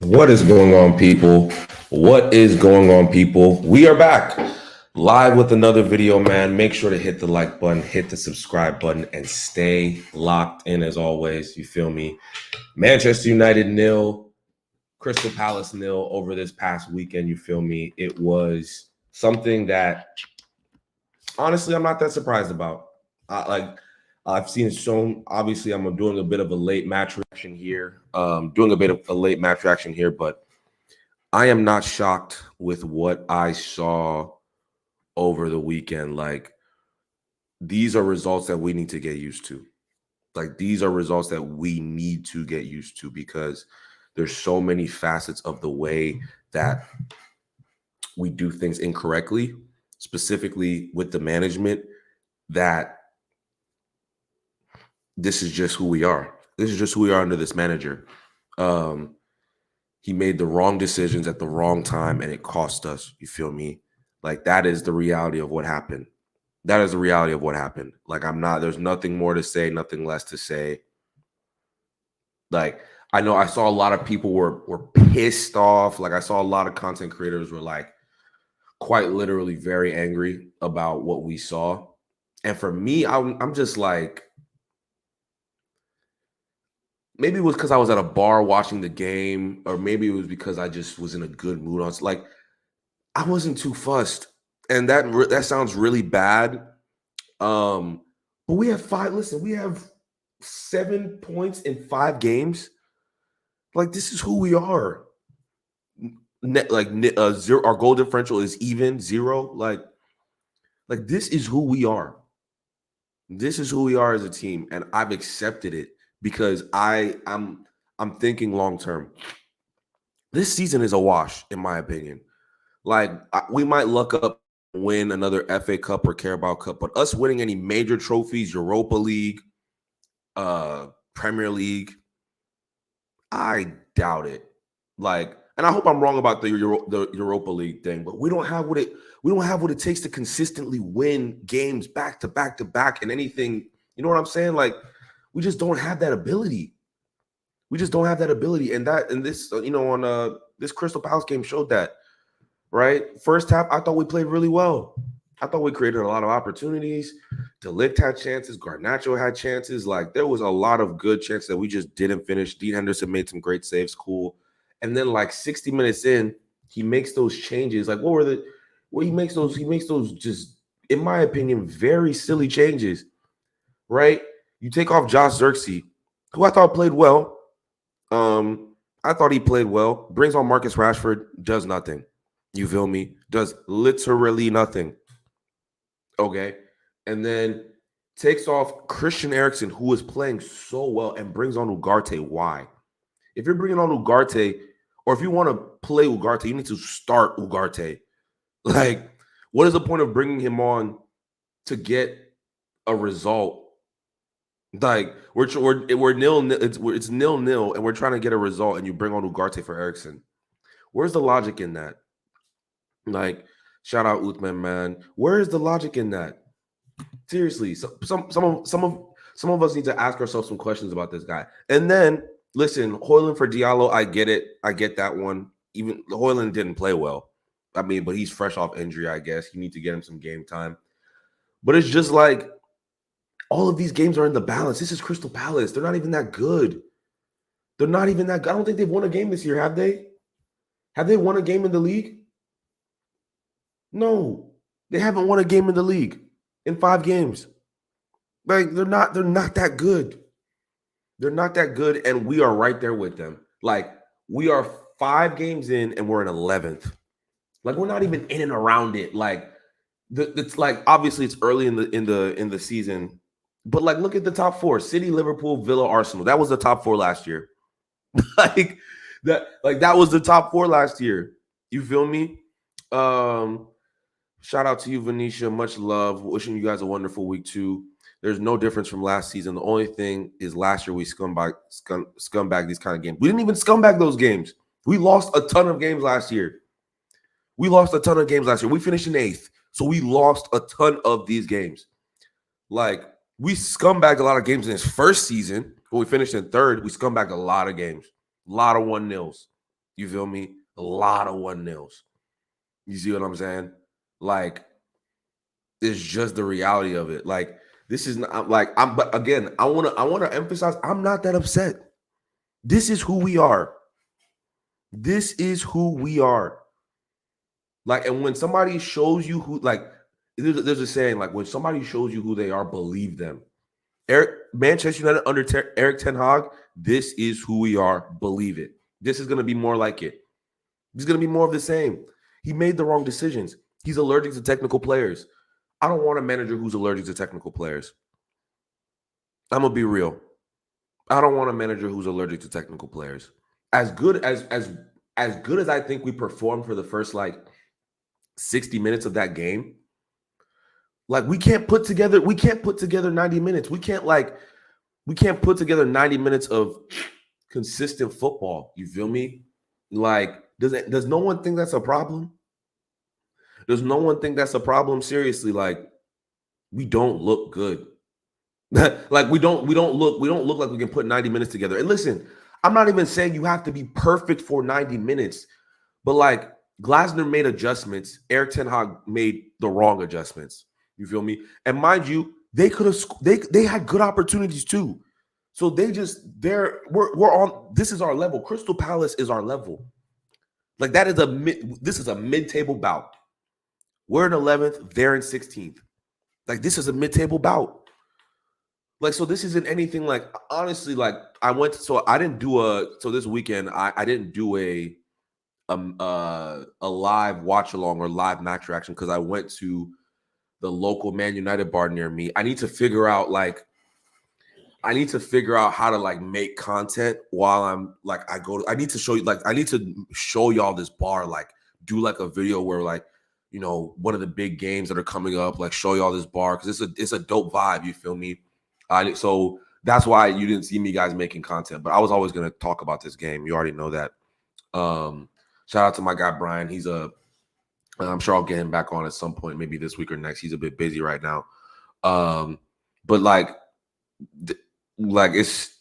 What is going on, people? What is going on, people? We are back live with another video, man. Make sure to hit the like button, hit the subscribe button, and stay locked in as always. You feel me? Manchester United nil, Crystal Palace nil over this past weekend. You feel me? It was something that honestly I'm not that surprised about. I've seen it shown. Obviously, I'm doing a bit of a late match reaction here. Doing a bit of a late match reaction here, but I am not shocked with what I saw over the weekend. Like, these are results that we need to get used to. Like, these are results that we need to get used to because there's so many facets of the way that we do things incorrectly, specifically with the management, that this is just who we are. This is just who we are under this manager. Um, he made the wrong decisions at the wrong time and it cost us. You feel me? Like, that is the reality of what happened. That is the reality of what happened. Like, there's nothing more to say, nothing less to say. Like, I know I saw a lot of people were pissed off. Like, I saw a lot of content creators were like quite literally very angry about what we saw. And for me, I'm just like, maybe it was because I was at a bar watching the game, or maybe it was because I just was in a good mood. I was like, I wasn't too fussed, and that sounds really bad. But we have five. Listen, we have 7 points in 5 games. Like, this is who we are. Zero. Our goal differential is even 0. Like this is who we are. This is who we are as a team, and I've accepted it because I'm thinking long term. This season is a wash, in my opinion. Like, we might luck up, win another FA Cup or Carabao Cup, but us winning any major trophies, Europa League, Premier League, I doubt it. Like, and I hope I'm wrong about the Europa League thing, but we don't have what it takes to consistently win games back to back to back and anything. You know what I'm saying? Like, we just don't have that ability. We just don't have that ability, and this on this Crystal Palace game showed that. Right, first half, I thought we played really well. I thought we created a lot of opportunities. De Ligt had chances. Garnacho had chances. Like, there was a lot of good chances that we just didn't finish. Dean Henderson made some great saves. Cool. And then, like, 60 minutes in, he makes those changes. Like, he makes those just, in my opinion, very silly changes. Right? You take off Josh Xerxes, who I thought played well. I thought he played well. Brings on Marcus Rashford, does nothing. You feel me? Does literally nothing. Okay. And then takes off Christian Eriksen, who is playing so well, and brings on Ugarte. Why? If you're bringing on Ugarte, or if you want to play Ugarte, you need to start Ugarte. Like, what is the point of bringing him on to get a result? Like, we're nil. It's 0-0, and we're trying to get a result, and you bring on Ugarte for Eriksen. Where's the logic in that? Like, shout out Uthman, man. Where is the logic in that? Seriously, some of us need to ask ourselves some questions about this guy. And then, listen, Højlund for Diallo, I get it. I get that one. Even Højlund didn't play well. I mean, but he's fresh off injury, I guess. You need to get him some game time. But it's just like, all of these games are in the balance. This is Crystal Palace. They're not even that good. They're not even that good. I don't think they've won a game this year, have they? Have they won a game in the league? No, they haven't won a game in the league in 5 games. Like, they're not that good. They're not that good, and we are right there with them. Like, we are 5 games in, and we're in 11th. Like, we're not even in and around it. Like, it's like, obviously it's early in the season, but like, look at the top 4: City, Liverpool, Villa, Arsenal. That was the top 4 last year. Like that was the top 4 last year. You feel me? Shout out to you, Venetia. Much love. Wishing you guys a wonderful week too. There's no difference from last season. The only thing is last year we scumbag these kind of games. We didn't even scumbag those games. We lost a ton of games last year. We finished in 8th. So we lost a ton of these games. Like, we scumbagged a lot of games in his first season. When we finished in 3rd, we scumbagged a lot of games. A lot of 1-0s. You feel me? A lot of 1-0s. You see what I'm saying? Like, it's just the reality of it. Like, this is not like but again, I wanna emphasize, I'm not that upset. This is who we are. This is who we are. Like, and when somebody shows you who, like, there's a saying, like, when somebody shows you who they are, believe them. Manchester United under Eric Ten Hag, this is who we are. Believe it. This is going to be more like it. This is going to be more of the same. He made the wrong decisions. He's allergic to technical players. I don't want a manager who's allergic to technical players. I'm gonna be real. I don't want a manager who's allergic to technical players. As good as good as I think we performed for the first like 60 minutes of that game, like we can't put together 90 minutes. We can't put together 90 minutes of consistent football. You feel me? Like, does no one think that's a problem? Does no one think that's a problem? Seriously, like, we don't look good. Like, we don't look like we can put 90 minutes together. And listen, I'm not even saying you have to be perfect for 90 minutes, but like, Glasner made adjustments. Eric Ten Hag made the wrong adjustments. You feel me? And mind you, they could have they had good opportunities too. So we're on, this is our level. Crystal Palace is our level. Like, this is a mid-table bout. We're in 11th, they're in 16th. Like, this is a mid-table bout. Like, so this isn't anything, like, honestly, like, this weekend, I didn't do a live watch along or live match reaction because I went to the local Man United bar near me. I need to figure out how to like make content while I'm like, I need to show y'all this bar, like do like a video where, like, you know, one of the big games that are coming up, like show y'all this bar because it's a dope vibe. You feel me? So that's why you didn't see me guys making content, but I was always going to talk about this game. You already know that. Shout out to my guy, Brian. I'm sure I'll get him back on at some point, maybe this week or next. He's a bit busy right now. But like it's,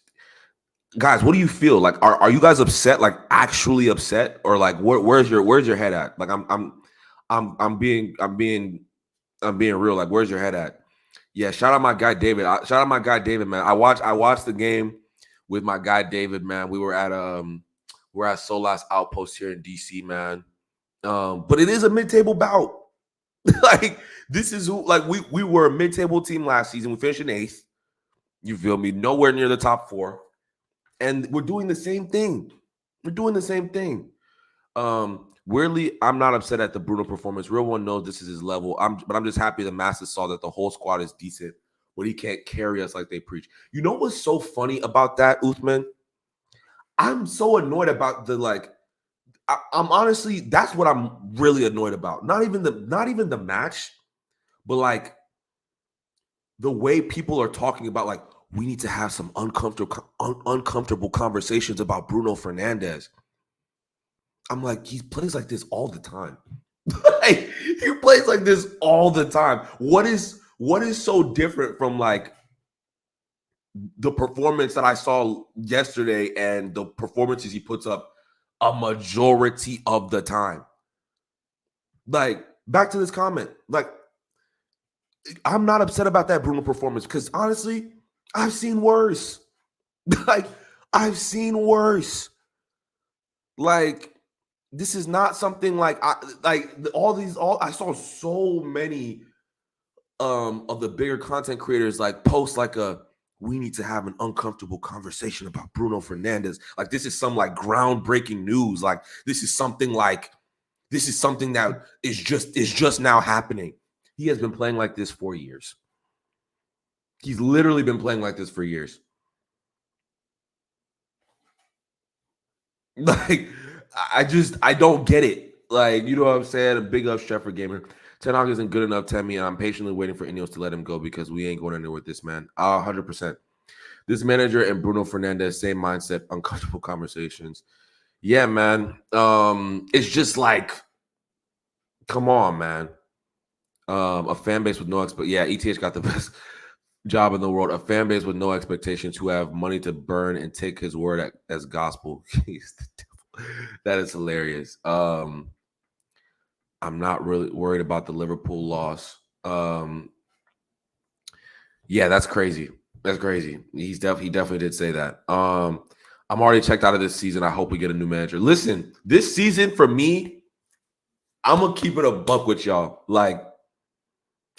guys, what do you feel? Like, are you guys upset? Like, actually upset? Or like, where's your head at? Like, I'm being real. Like, where's your head at? Yeah, shout out my guy David. Man. I watched the game with my guy David, man. We're at Solas Outpost here in DC, man. But it is a mid-table bout. Like, this is who, like, we were a mid-table team last season. We finished in 8th. You feel me? Nowhere near the top 4. And we're doing the same thing. Weirdly, I'm not upset at the Bruno performance. Real one knows this is his level. But I'm just happy the Masters saw that the whole squad is decent, but he can't carry us like they preach. You know what's so funny about that, Uthman? I'm so annoyed about the, like, I'm honestly, that's what I'm really annoyed about. Not even the match, but like the way people are talking about, like, we need to have some uncomfortable conversations about Bruno Fernandes. I'm like, he plays like this all the time. Like, he plays like this all the time. What is so different from like the performance that I saw yesterday and the performances he puts up a majority of the time? Like, back to this comment, like, I'm not upset about that Bruno performance because honestly, I've seen worse. Like, I've seen worse. Like, this is not something like I saw so many of the bigger content creators like post like we need to have an uncomfortable conversation about Bruno Fernandes. Like, this is some like groundbreaking news. Like, this is something that is just now happening. He has been playing like this for years. He's literally been playing like this for years. Like, I don't get it. Like, you know what I'm saying? A big up Sheffer Gamer. Ten Hag isn't good enough, Temi, and I'm patiently waiting for Ineos to let him go because we ain't going anywhere with this man. 100%. This manager and Bruno Fernandes, same mindset, uncomfortable conversations. Yeah, man. It's just like, come on, man. A fan base with no yeah, ETH got the best job in the world. A fan base with no expectations who have money to burn and take his word as gospel. He's the devil. That is hilarious. I'm not really worried about the Liverpool loss. Yeah, that's crazy. That's crazy. He definitely did say that. I'm already checked out of this season. I hope we get a new manager. Listen, this season for me, I'm gonna keep it a buck with y'all. Like,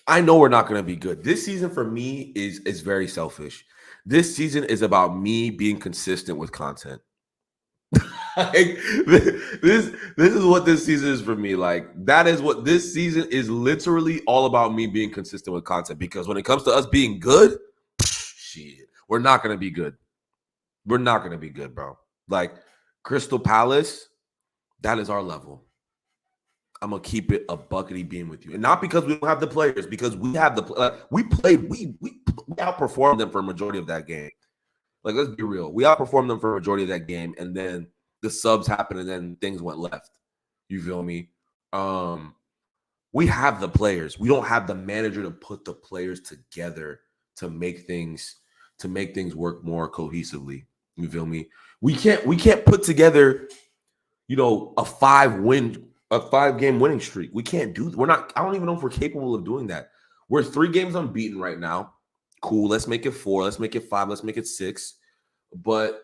I know we're not gonna be good. This season for me is very selfish. This season is about me being consistent with content. Like, this is what this season is for me. Like, that is what this season is, literally all about me being consistent with content. Because when it comes to us being good, shit, we're not gonna be good. We're not gonna be good, bro. Like, Crystal Palace, that is our level. I'm gonna keep it a buckety beam with you, and not because we don't have the players, because we have the we played, we outperformed them for a majority of that game. Like, let's be real, we outperformed them for a majority of that game, and then the subs happened, and then things went left. You feel me? We have the players. We don't have the manager to put the players together to make things work more cohesively. You feel me? We can't put together, a 5-game winning streak. We can't do. We're not. I don't even know if we're capable of doing that. We're 3 games unbeaten right now. Cool. Let's make it 4. Let's make it 5. Let's make it 6. But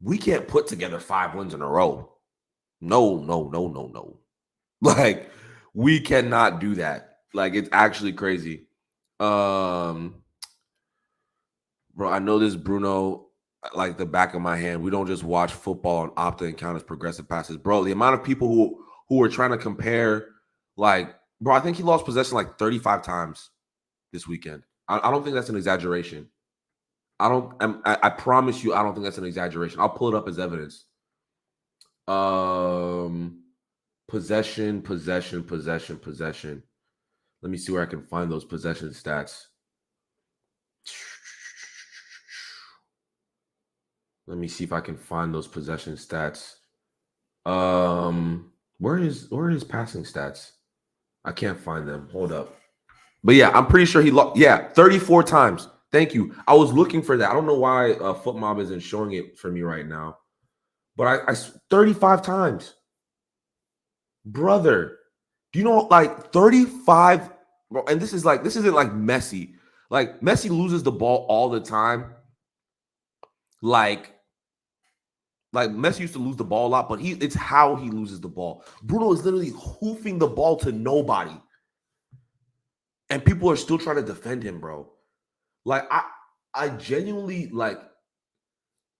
we can't put together 5 wins in a row. No. Like, we cannot do that. Like, it's actually crazy. Bro, I know this Bruno like the back of my hand. We don't just watch football on Opta and count as progressive passes. Bro, the amount of people who are trying to compare, like, bro, I think he lost possession like 35 times this weekend. I don't think that's an exaggeration. I promise you, I don't think that's an exaggeration. I'll pull it up as evidence. Possession. Let me see where I can find those possession stats. Let me see if I can find those possession stats. Where is passing stats? I can't find them. Hold up. But yeah, I'm pretty sure he lost. Yeah, 34 times. Thank you. I was looking for that. I don't know why FootMob isn't showing it for me right now. But I 35 times. Brother, do you know, like, 35? And this isn't like Messi. Like, Messi loses the ball all the time. Like Messi used to lose the ball a lot, but it's how he loses the ball. Bruno is literally hoofing the ball to nobody. And people are still trying to defend him, bro. Like, I genuinely, like,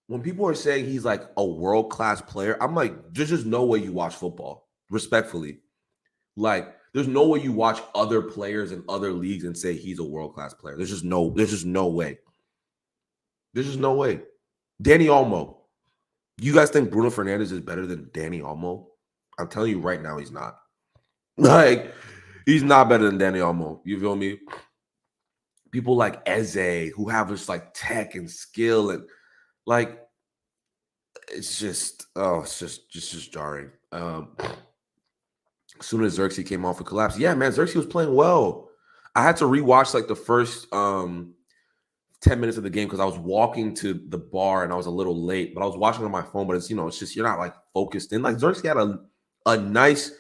when people are saying he's like a world-class player, I'm like, there's just no way you watch football, respectfully. Like, there's no way you watch other players in other leagues and say he's a world-class player. There's just no way. There's just no way. Danny Olmo. You guys think Bruno Fernandes is better than Danny Olmo? I'm telling you right now, he's not. Like, he's not better than Danny Olmo. You feel me? People like Eze, who have this like tech and skill, and like, it's just jarring. As soon as Xerxes came off a collapse, yeah, man, Xerxes was playing well. I had to rewatch like the first 10 minutes of the game because I was walking to the bar and I was a little late, but I was watching on my phone. But it's just you're not like focused in. Like, Xerxes had a nice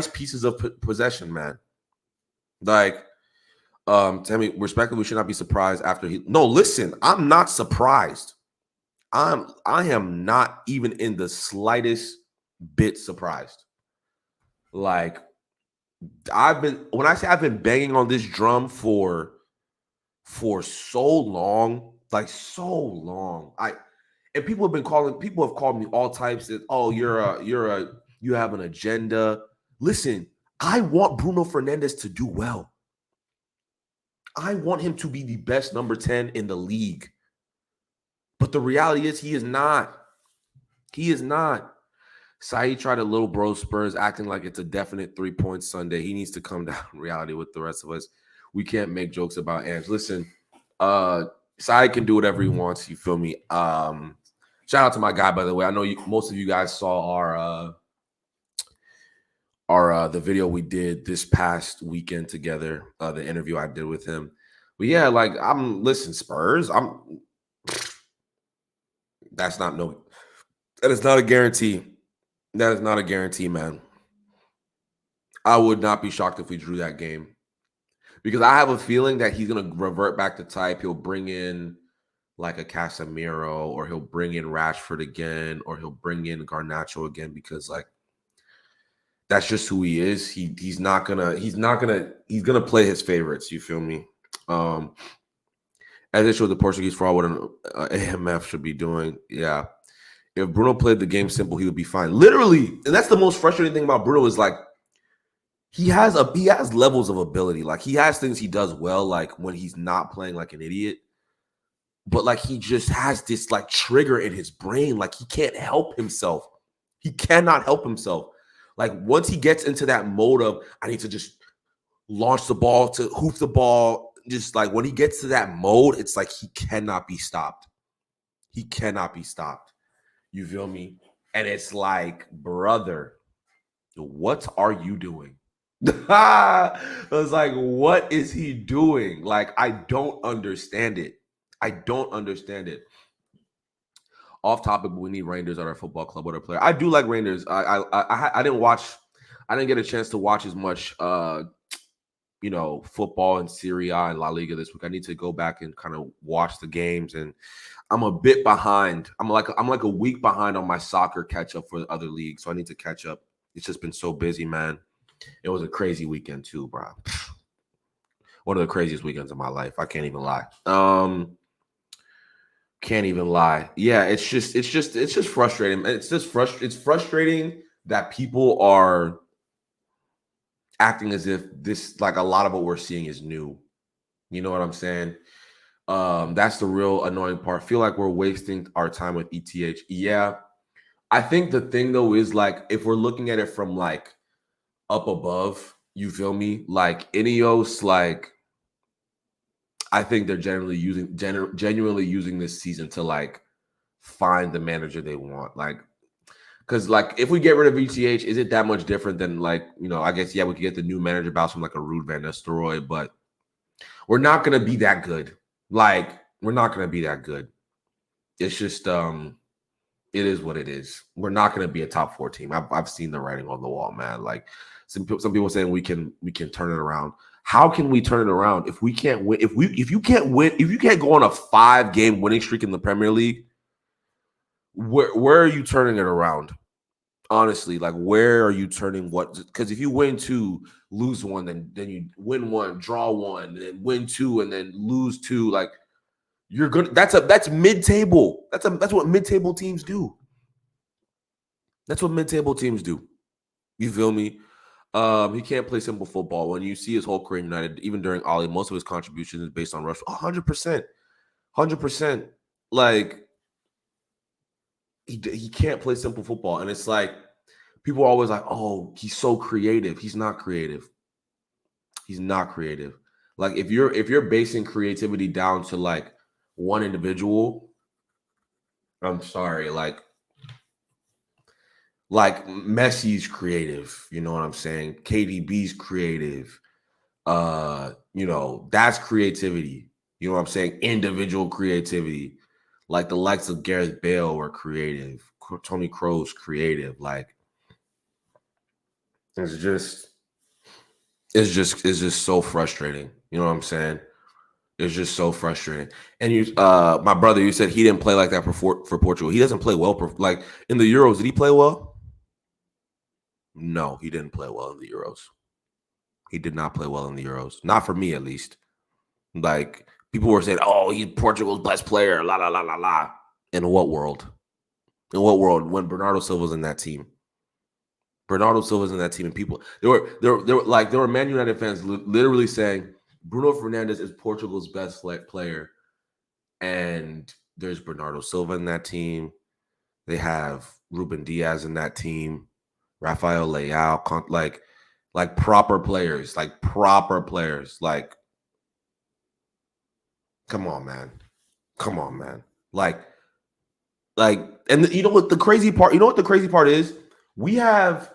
pieces of possession, man. Like, Temi, respectfully, we should not be surprised after he. No, listen, I'm not surprised. I am not even in the slightest bit surprised. Like, when I say I've been banging on this drum for so long, like so long. People have called me all types of, oh, you have an agenda. Listen, I want Bruno Fernandes to do well. I want him to be the best number 10 in the league. But the reality is he is not. He is not. Saeed tried a little bro Spurs, acting like it's a definite 3-point Sunday. He needs to come down in reality with the rest of us. We can't make jokes about Ange. Listen, Saeed can do whatever he wants. You feel me? Shout out to my guy, by the way. I know most of you guys saw the video we did this past weekend together, the interview I did with him. But yeah, like, Spurs. That's not no. That is not a guarantee. That is not a guarantee, man. I would not be shocked if we drew that game because I have a feeling that he's going to revert back to type. He'll bring in like a Casemiro, or he'll bring in Rashford again, or he'll bring in Garnacho again because like that's just who he is. He's gonna play his favorites. You feel me? As it showed the Portuguese fraud, what an AMF should be doing. Yeah. If Bruno played the game simple, he would be fine. Literally, and that's the most frustrating thing about Bruno is like he has levels of ability. Like he has things he does well, like when he's not playing like an idiot. But like he just has this like trigger in his brain. Like he can't help himself. He cannot help himself. Like once he gets into that mode of I need to just launch the ball, to hoof the ball, just like when he gets to that mode, it's like he cannot be stopped. He cannot be stopped. You feel me? And it's like, brother, what are you doing? I was like, what is he doing? Like, I don't understand it. I don't understand it. Off topic, but we need Rangers at our football club with our player. I do like Rangers. I didn't watch. I didn't get a chance to watch as much, football in Serie A and La Liga this week. I need to go back and kind of watch the games, and I'm a bit behind. I'm like a week behind on my soccer catch up for the other leagues, so I need to catch up. It's just been so busy, man. It was a crazy weekend too, bro. One of the craziest weekends of my life. I can't even lie. Can't even lie. Yeah, it's just frustrating. It's frustrating that people are acting as if this, like a lot of what we're seeing is new. You know what I'm saying? That's the real annoying part. I feel like we're wasting our time with ETH. Yeah. I think the thing though is like if we're looking at it from like up above, you feel me? Like Ineos, like I think they're genuinely using this season to like find the manager they want. Like, because like if we get rid of ETH, is it that much different than like, I guess yeah, we could get the new manager bounce from like a Ruud van Nistelrooy, but we're not gonna be that good. Like, we're not gonna be that good. It's just it is what it is. We're not gonna be a top 4 team. I've seen the writing on the wall, man. Like some people saying we can turn it around. How can we turn it around if we can't win? If you can't go on a 5-game winning streak in the Premier League, where are you turning it around? Honestly, like where are you turning what? Because if you win 2, lose 1, then you win 1, draw 1, and then win 2, and then lose 2, like you're good. That's mid-table. That's what mid-table teams do. That's what mid-table teams do. You feel me? He can't play simple football. When you see his whole career in United, even during Ollie, most of his contributions is based on rush. 100%. 100%. Like, he can't play simple football. And it's like, people are always like, oh, he's so creative. He's not creative. He's not creative. Like, if you're basing creativity down to, like, one individual, I'm sorry, like Messi's creative, you know what I'm saying? KDB's creative. That's creativity. You know what I'm saying? Individual creativity. Like the likes of Gareth Bale were creative. Tony Kroos creative. Like it's just so frustrating. You know what I'm saying? It's just so frustrating. And my brother, you said he didn't play like that for Portugal. He doesn't play well. Like in the Euros, did he play well? No, he didn't play well in the Euros. He did not play well in the Euros. Not for me, at least. Like people were saying, "Oh, he's Portugal's best player." La la la la la. In what world? In what world? When Bernardo Silva's in that team. Bernardo Silva's in that team, and people there were Man United fans literally saying Bruno Fernandes is Portugal's best player, and there's Bernardo Silva in that team. They have Ruben Diaz in that team, Rafael Leao, like proper players, like come on, man. Come on, man. And you know what the crazy part? You know what the crazy part is? We have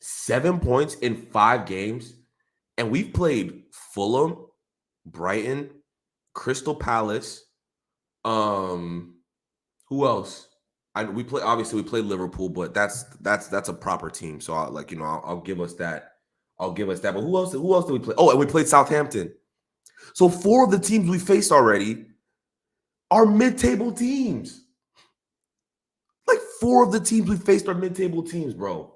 7 points in 5 games, and we've played Fulham, Brighton, Crystal Palace. Who else? we play, obviously we played Liverpool, but that's a proper team. So I'll give us that. I'll give us that. But who else did we play? Oh, and we played Southampton. So 4 of the teams we faced already are mid-table teams. Like 4 of the teams we faced are mid-table teams, bro.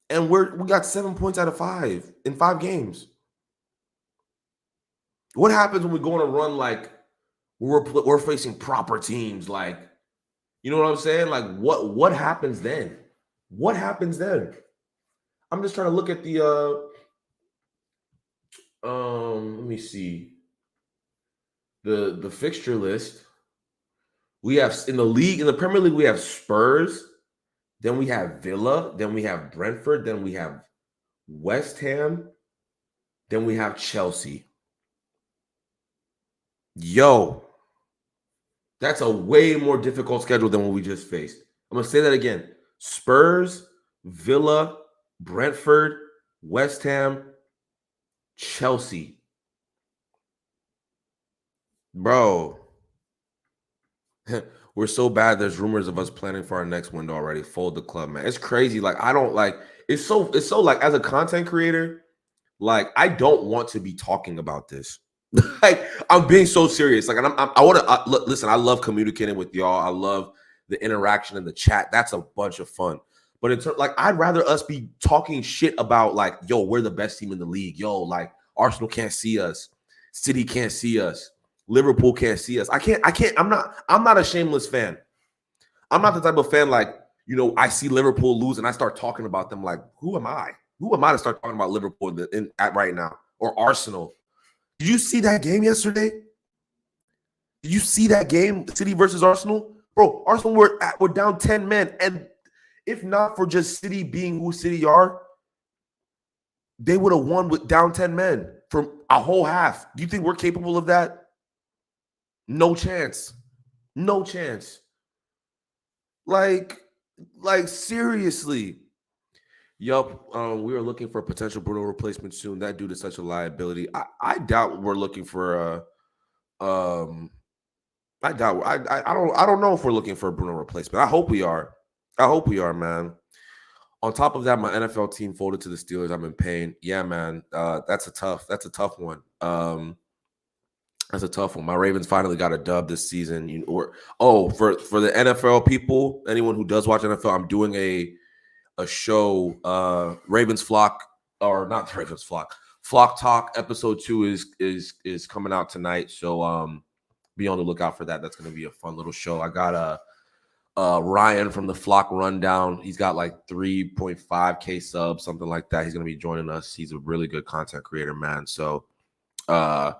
And we got 7 points out of 5 in 5 games. What happens when we go on a run like we're facing proper teams? Like, you know what I'm saying? Like, what happens then? What happens then? I'm just trying to look at the let me see the fixture list. We have in the Premier League, we have Spurs, then we have Villa, then we have Brentford, then we have West Ham, then we have Chelsea. Yo, that's a way more difficult schedule than what we just faced. I'm going to say that again. Spurs, Villa, Brentford, West Ham, Chelsea. Bro, we're so bad. There's rumors of us planning for our next window already. Fold the club, man. It's crazy. Like, I don't like it's so like as a content creator, like I don't want to be talking about this. Like I'm being so serious. Like I want to listen. I love communicating with y'all. I love the interaction in the chat. That's a bunch of fun. But in terms, like, I'd rather us be talking shit about like, yo, we're the best team in the league. Yo, like Arsenal can't see us, City can't see us, Liverpool can't see us. I can't. I'm not a shameless fan. I'm not the type of fan like, you know, I see Liverpool lose and I start talking about them. Like, who am I? Who am I to start talking about Liverpool at right now or Arsenal? Did you see that game yesterday? Did you see that game, City versus Arsenal? Bro, Arsenal were down 10 men. And if not for just City being who City are, they would have won with down 10 men for a whole half. Do you think we're capable of that? No chance. No chance. Like seriously. Yup. We are looking for a potential Bruno replacement soon. That dude is such a liability. I doubt we're looking for I doubt I don't know if we're looking for a Bruno replacement. I hope we are. I hope we are, man. On top of that, my NFL team folded to the Steelers. I'm in pain. Yeah, man. That's a tough one. That's a tough one. My Ravens finally got a dub this season. For the NFL people, anyone who does watch NFL, I'm doing a show, Ravens Flock, or not Ravens Flock, Flock Talk episode 2 is coming out tonight. So be on the lookout for that. That's going to be a fun little show. I got Ryan from the Flock Rundown. He's got like 3.5K subs, something like that. He's going to be joining us. He's a really good content creator, man. So I'm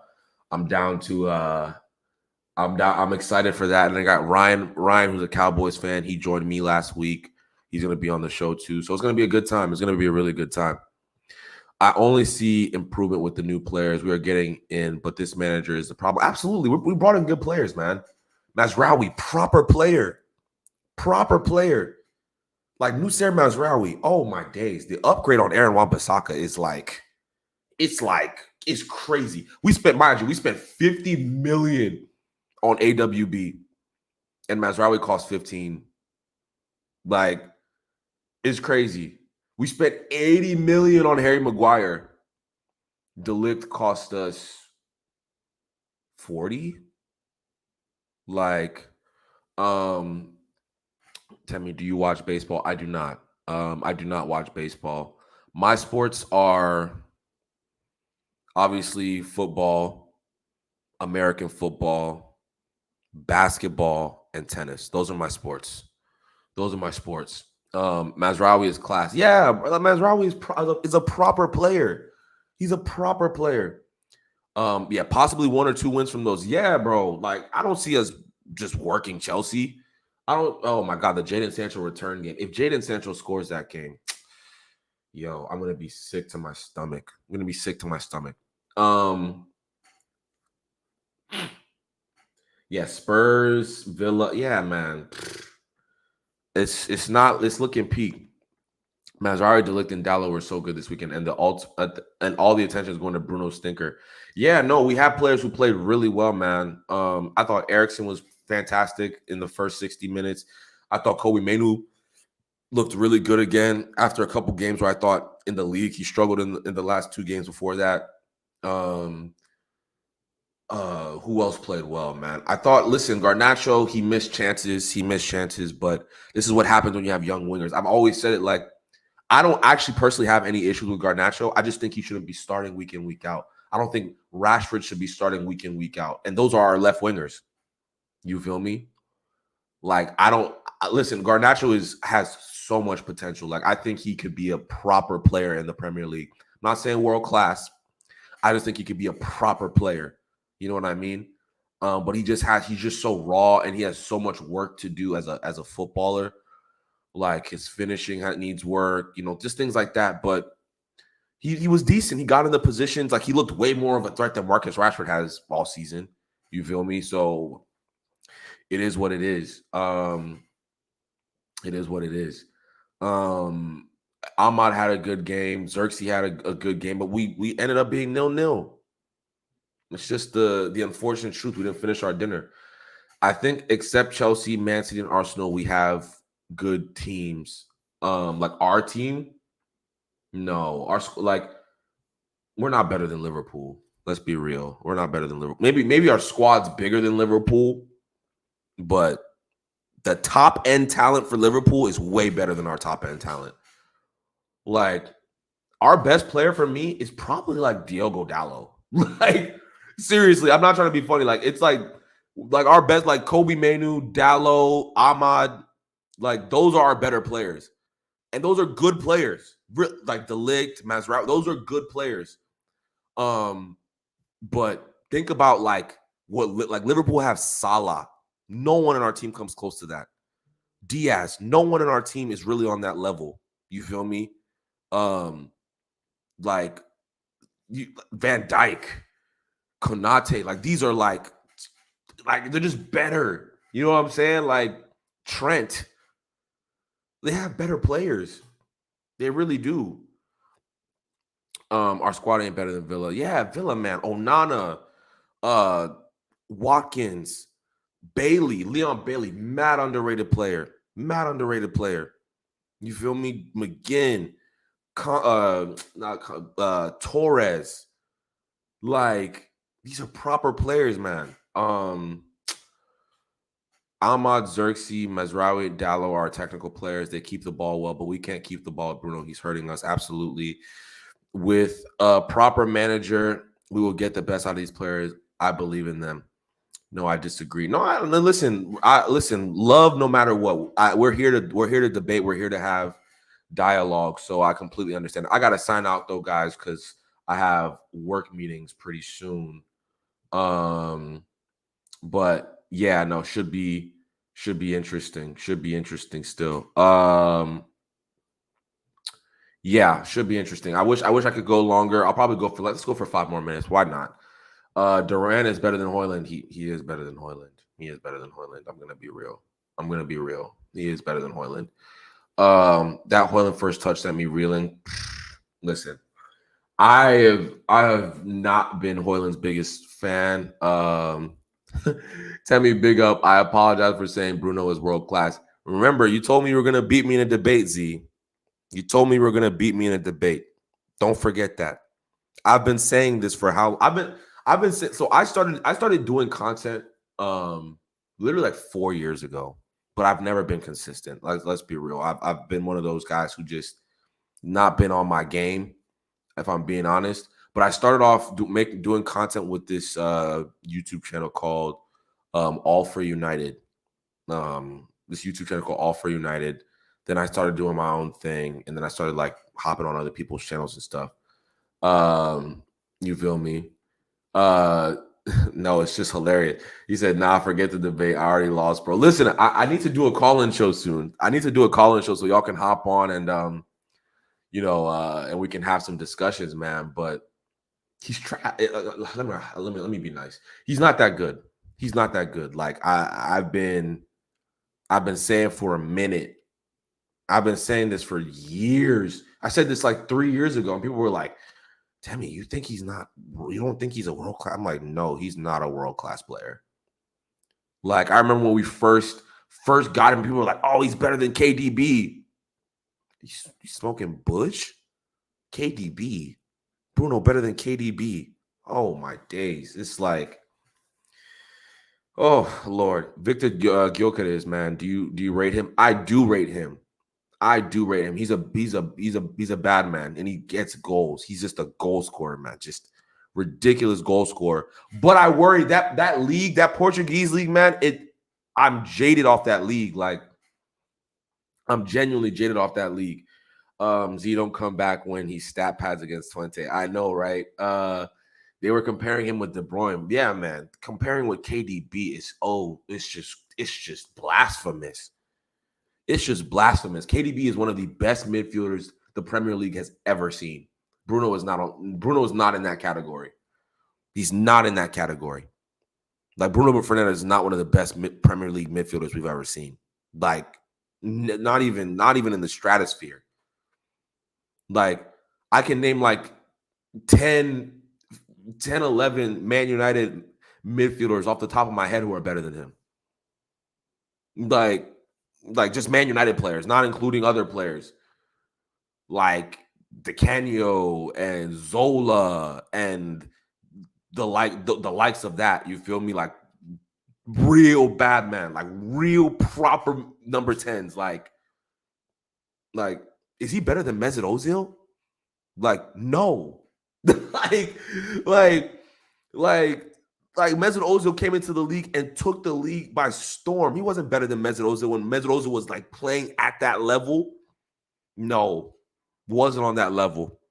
excited for that. And I got Ryan, who's a Cowboys fan. He joined me last week. He's going to be on the show too. So it's going to be a good time. It's going to be a really good time. I only see improvement with the new players we are getting in, but this manager is the problem. Absolutely. We brought in good players, man. Mazraoui, proper player. Like Nusser Mazraoui. Oh, my days. The upgrade on Aaron Wan-Bissaka is like, it's crazy. We spent $50 million on AWB, and Mazraoui cost 15. Like, it's crazy. We spent $80 million on Harry Maguire. De Ligt cost us 40. Like, Temi, do you watch baseball? I do not. I do not watch baseball. My sports are obviously football, American football, basketball, and tennis. Those are my sports. Mazraoui is class. Yeah, Mazraoui is a proper player. He's a proper player. Yeah, possibly 1 or 2 wins from those. Yeah, bro. Like, I don't see us just working Chelsea. Oh my God, the Jadon Sancho return game. If Jadon Sancho scores that game, yo, I'm gonna be sick to my stomach. Yeah, Spurs, Villa. Yeah, man. It's looking peak. Mazraoui, De Ligt, and Dallo were so good this weekend, and and all the attention is going to Bruno Stinker. Yeah, no, we have players who played really well, man. I thought Eriksson was fantastic in the first 60 minutes. I thought Kobe Manu looked really good again after a couple games where I thought in the league he struggled in the last 2 games before that. Who else played well, man? I thought, listen, Garnacho, he missed chances, but this is what happens when you have young wingers. I've always said it, like, I don't actually personally have any issues with Garnacho. I just think he shouldn't be starting week in, week out. I don't think Rashford should be starting week in, week out. And those are our left wingers. You feel me? Like, listen, Garnacho has so much potential. Like, I think he could be a proper player in the Premier League. I'm not saying world class. I just think he could be a proper player. You know what I mean? But he's just so raw, and he has so much work to do as a footballer. Like, his finishing needs work, just things like that. But he was decent. He got in the positions. Like, he looked way more of a threat than Marcus Rashford has all season. You feel me? So it is what it is. It is what it is. Ahmad had a good game. Xerxes had a good game, but we ended up being 0-0. It's just the unfortunate truth. We didn't finish our dinner. I think except Chelsea, Man City, and Arsenal, we have good teams. Like our team, no. We're not better than Liverpool. Let's be real. We're not better than Liverpool. Maybe our squad's bigger than Liverpool, but the top end talent for Liverpool is way better than our top end talent. Like, our best player for me is probably like Diogo Dalot. Like, seriously, I'm not trying to be funny. Like, it's like our best, like Kobe Manu, Dalot, Ahmad, like those are our better players. And those are good players. Like De Ligt, Mazraoui, those are good players. But think about like Liverpool have Salah. No one in our team comes close to that. Diaz, no one in our team is really on that level. You feel me? Van Dijk, Konate, like these are like they're just better. You know what I'm saying? Like Trent, they have better players. They really do. Our squad ain't better than Villa. Yeah, Villa, man. Onana, Watkins, Bailey, Leon Bailey, mad underrated player. Mad underrated player. You feel me? McGinn, Torres. Like, these are proper players, man. Ahmad, Xerxes, Mazraoui, Dalot are technical players. They keep the ball well, but we can't keep the ball with Bruno. He's hurting us. Absolutely. With a proper manager, we will get the best out of these players. I believe in them. No, I disagree. No, listen. Love no matter what. We're here to debate. We're here to have dialogue. So I completely understand. I gotta sign out though, guys, because I have work meetings pretty soon. But yeah, no, should be interesting. Should be interesting still. Yeah, should be interesting. I wish I could go longer. I'll probably go for let's go for 5 more minutes. Why not? Duran is better than Højlund. He is better than Højlund. He is better than Højlund. I'm gonna be real. He is better than Højlund. That Højlund first touch sent me reeling. Listen, I have not been Højlund's biggest fan. Temi, big up. I apologize for saying Bruno is world class. Remember, you told me you were gonna beat me in a debate, Z. You told me you were gonna beat me in a debate. Don't forget that. I've been saying this for how I've been saying. So I started doing content literally like 4 years ago, but I've never been consistent. Like, let's be real. I've been one of those guys who just not been on my game, if I'm being honest. But I started off doing content with this YouTube channel called All for United. This YouTube channel called All for United. Then I started doing my own thing, and then I started like hopping on other people's channels and stuff. You feel me? No, it's just hilarious. He said, nah, forget the debate. I already lost, bro. Listen, I need to do a call-in show soon. I need to do a call-in show so y'all can hop on and and we can have some discussions, man. But he's let me be nice. He's not that good. He's not that good. Like I've been saying for a minute. I've been saying this for years. I said this like 3 years ago, and people were like, Temi, you don't think he's a world class? I'm like, no, he's not a world class player. Like, I remember when we first got him, people were like, "Oh, he's better than KDB." He's smoking Bush? KDB. Bruno better than KDB. Oh my days. It's like, oh Lord. Victor Gyökeres, man. Do you rate him? I do rate him. I do rate him. He's a bad man, and he gets goals. He's just a goal scorer, man. Just ridiculous goal scorer. But I worry that league, that Portuguese league, man. I'm jaded off that league. Like, I'm genuinely jaded off that league. Z don't come back when he stat pads against Twente. I know, right? They were comparing him with De Bruyne. Yeah, man. Comparing with KDB it's just blasphemous. It's just blasphemous. KDB is one of the best midfielders the Premier League has ever seen. Bruno is not in that category. He's not in that category. Like, Bruno Fernandes is not one of the best Premier League midfielders we've ever seen. Like, not even in the stratosphere. Like, I can name like 10, 11 Man United midfielders off the top of my head who are better than him. Like just Man United players, not including other players. Like Di Canio and Zola and the likes of that. You feel me? Like, real bad man, like real proper number 10s. Like, is he better than Mesut Ozil? Like, no. like Mesut Ozil came into the league and took the league by storm. He wasn't better than Mesut Ozil when Mesut Ozil was like playing at that level. No, wasn't on that level.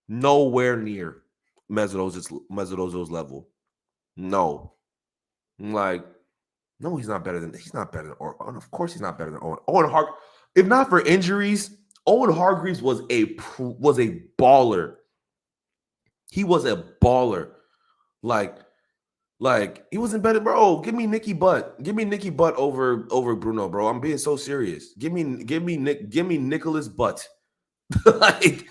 Nowhere near Mesut Ozil's level. No. Like, no, he's not better than Owen. Of course he's not better than Owen. Owen Hargreaves, if not for injuries, Owen Hargreaves was a baller. He was a baller. Like he wasn't better, bro. Give me Nicky Butt. Give me Nicky Butt over Bruno, bro. I'm being so serious. Give me Nicholas Butt. like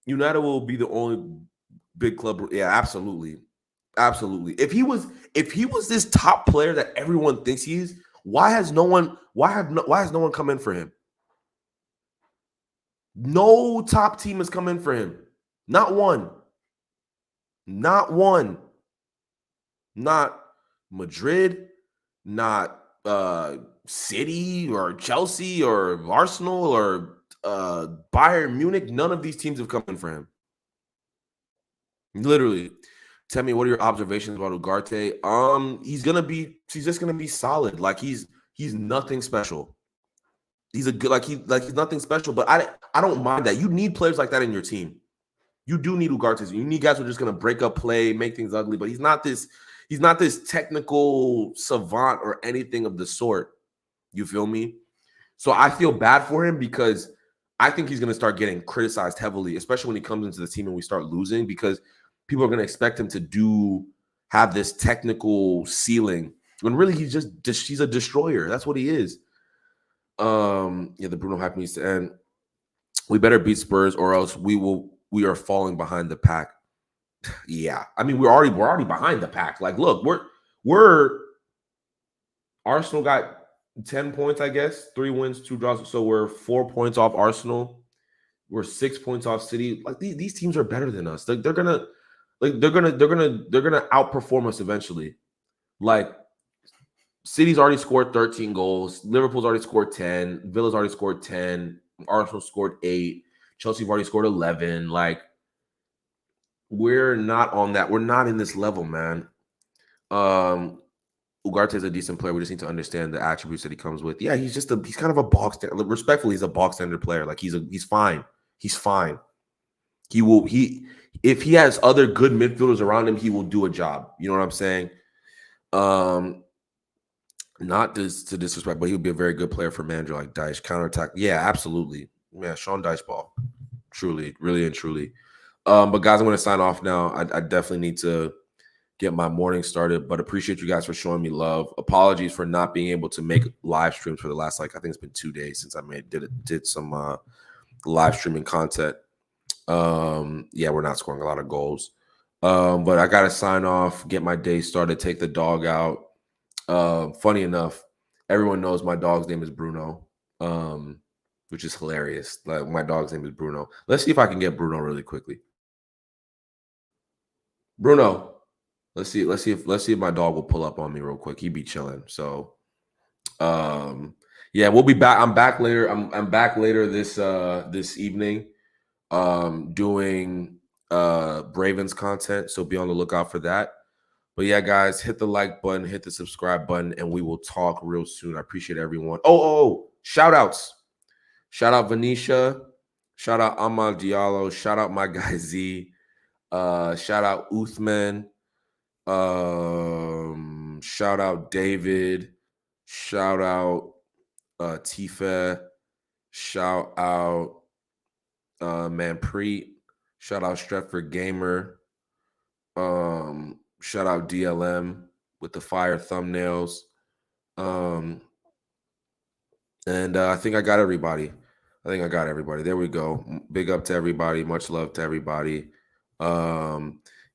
United will be the only big club. Yeah, absolutely. Absolutely. If he was this top player that everyone thinks he is, why has no one come in for him? No top team has come in for him. Not one. Not one. Not Madrid, not City or Chelsea or Arsenal or Bayern Munich. None of these teams have come in for him. Literally. Temi, what are your observations about Ugarte? He's just gonna be solid. Like, he's nothing special. He's a good he's nothing special. But I don't mind that. You need players like that in your team. You do need Ugarte. You need guys who are just gonna break up play, make things ugly. But he's not this technical savant or anything of the sort. You feel me? So I feel bad for him because I think he's gonna start getting criticized heavily, especially when he comes into the team and we start losing, because people are going to expect him to have this technical ceiling when really he's a destroyer. That's what he is. Yeah, the Bruno hype needs to end. We better beat Spurs or else we are falling behind the pack. Yeah, I mean, we're already behind the pack. Like, look, we're Arsenal got 10 points, I guess, 3 wins, 2 draws, so we're 4 points off Arsenal. We're 6 points off City. Like, these teams are better than us. They're gonna outperform us eventually. Like, City's already scored 13 goals. Liverpool's already scored 10. Villa's already scored 10. Arsenal scored 8. Chelsea's already scored 11. Like, we're not on that. We're not in this level, man. Ugarte is a decent player. We just need to understand the attributes that he comes with. Yeah, he's kind of a box standard. Respectfully, he's a box standard player. Like, he's fine. He's fine. If he has other good midfielders around him, he will do a job. You know what I'm saying? Not to disrespect, but he would be a very good player for manager like Dyche. Counterattack. Yeah, absolutely. Yeah, Sean Dyche ball. Truly, really and truly. But guys, I'm going to sign off now. I definitely need to get my morning started, but appreciate you guys for showing me love. Apologies for not being able to make live streams for the last, I think it's been 2 days since I did some live streaming content. Yeah, we're not scoring a lot of goals. But I gotta sign off, get my day started, take the dog out. Funny enough, everyone knows my dog's name is Bruno, which is hilarious. Like my dog's name is Bruno. Let's see if I can get Bruno really quickly. Bruno, let's see if my dog will pull up on me real quick. He be chilling. So yeah, we'll be back. I'm back later. I'm back later this evening doing Bravens content. So be on the lookout for that. But yeah, guys, hit the like button, hit the subscribe button, and we will talk real soon. I appreciate everyone. Oh, shout outs. Shout out Venetia. Shout out Amal Diallo. Shout out my guy Z. Shout out Uthman. Shout out David. Shout out Tifa. Shout out Manpreet. Shout out Stretford Gamer. Shout out DLM with the fire thumbnails. And I think I got everybody. There we go. Big up to everybody. Much love to everybody.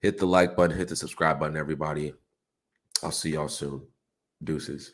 Hit the like button, hit the subscribe button, everybody. I'll see y'all soon. Deuces.